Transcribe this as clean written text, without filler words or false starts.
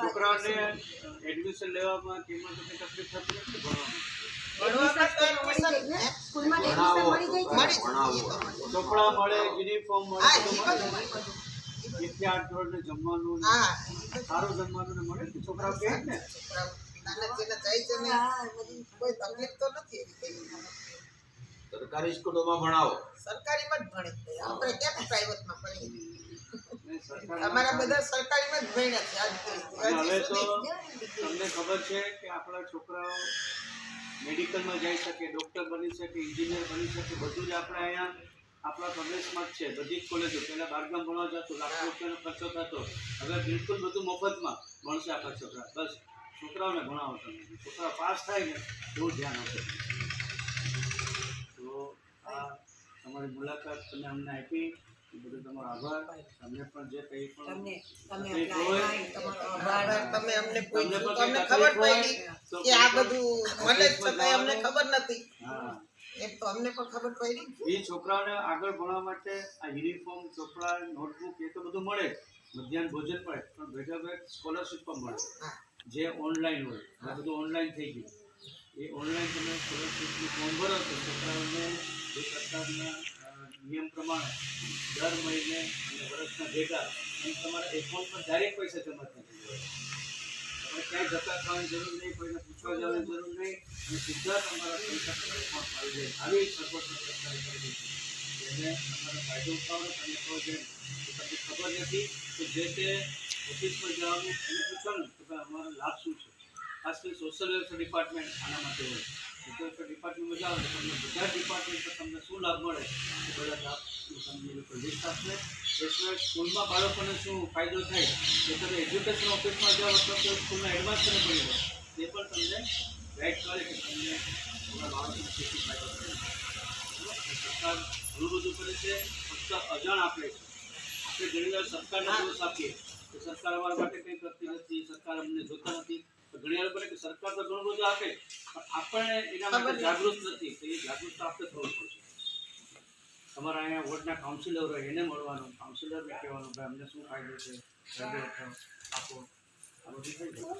છોકરાઓને એડમિશન લેવામાં કેમાં તો તકલીફ થતી નથી ચોપડા મળે, યુનિફોર્મ મળે, વિદ્યાર્થી ધોરણે જમવાનું સારું જમવાનું મળે ને છોકરાઓ કહે ને કોઈ તકલીફ તો નથી. સરકારી સ્કૂલોમાં ભણાવો, સરકારીમાં જ ભણે આપણે ક્યાં પ્રાઇવેટમાં ભણીએ. અમારા બધા સરકારીમાં જ ભણ્યા છે. હવે તો તમને ખબર છે કે આપણા છોકરાઓ મેડિકલમાં જઈ શકે, ડૉક્ટર બની શકે, એન્જિનિયર બની શકે, બધું જ આપણે અહીંયા આપણા પ્રદેશમાં જ છે. બધી જ કોલેજો પહેલાં બહારગામ ભણવા જતો, લાખો રૂપિયાનો ખર્ચો થતો, હવે બિલકુલ બધું મફતમાં ભણશે આપણા છોકરા. બસ છોકરાઓને ભણાવો તમે, છોકરા પાસ થાય ને બહુ ધ્યાન આપે. તો આ તમારી મુલાકાત તમે અમને આપી એ બધું તમારો આભાર. તમને પણ જે કંઈ પણ તમે અમને ખબર પડી કે આ બધું મળે જ છતાંય અમને ખબર નથી. એમ તો અમને પણ ખબર પડી. એ છોકરાઓને આગળ ભણવા માટે આ યુનિફોર્મ, ચોપડા, નોટબુક એ તો બધું મળે, મધ્યાહન ભોજન મળે, પણ ભેગા ભેગ સ્કોલરશીપ પણ મળે જે ઓનલાઈન હોય. આ બધું ઓનલાઈન થઈ ગયું. એ ઓનલાઈન તમે સ્કોલરશીપનું ફોર્મ ભરો તો છોકરાઓને જે સરકારના નિયમ પ્રમાણે દર મહિને અને વર્ષના ભેગા એમ તમારા એકાઉન્ટ પર ડાયરેક્ટ પૈસા જમા થઈ જાય. તમારે ક્યાંય ધક્કા ખાવાની જરૂર નહીં, કોઈને પૂછવા જવાની જરૂર નહીં, અને સીધા તમારા પૈસા એકાઉન્ટ આવી જાય. આવી સગવડ સરકારે કરી છે. એને તમારો ફાયદો ઉઠાવો. તમે કહો જેમ તમને ખબર નથી તો જે તે ઓફિસમાં જવાનું એને પૂછવાનું કે ભાઈ અમારો લાભ શું છે. ખાસ કરી સોશિયલ વેલફેર ડિપાર્ટમેન્ટ આના માટે હોય. સોશિયલ વેલફેર ડિપાર્ટમેન્ટમાં જાઓ તો તમને બધા ડિપાર્ટમેન્ટ પર તમને શું લાભ મળે એ બધા લાભનું તમને એ લોકો લિસ્ટ આપશે. એ સિવાય સ્કૂલમાં બાળકોને શું ફાયદો થાય એ તમે એજ્યુકેશન ઓફિસમાં જાઓ અથવા તો સ્કૂલના હેડમાસ્ટરને મળી હોય એ પણ તમને ગાઈડ કરે કે તમને તમારા બાળકોને કેટલી ફાયદો થાય. સરકાર ઘણું બધું કરે છે, ફક્ત અજાણ આપે છે. આપણે ઘણી વાર સરકારને દોષ આપીએ કે સરકાર અમારા માટે કંઈ કરતી નથી, સરકાર અમને જોતા નથી. ઘણી વાર બને કે સરકાર તો ઘણું બધું આપે પણ આપણને એના માટે જાગૃત નથી. તો એ જાગૃતતા આપણે થવું પડશે. તમારા અહીંયા વોર્ડના કાઉન્સિલર હોય એને મળવાનું, કાઉન્સિલરને કહેવાનું ભાઈ અમને શું ફાયદો છે, આપો. આ બધું થઈ જાય.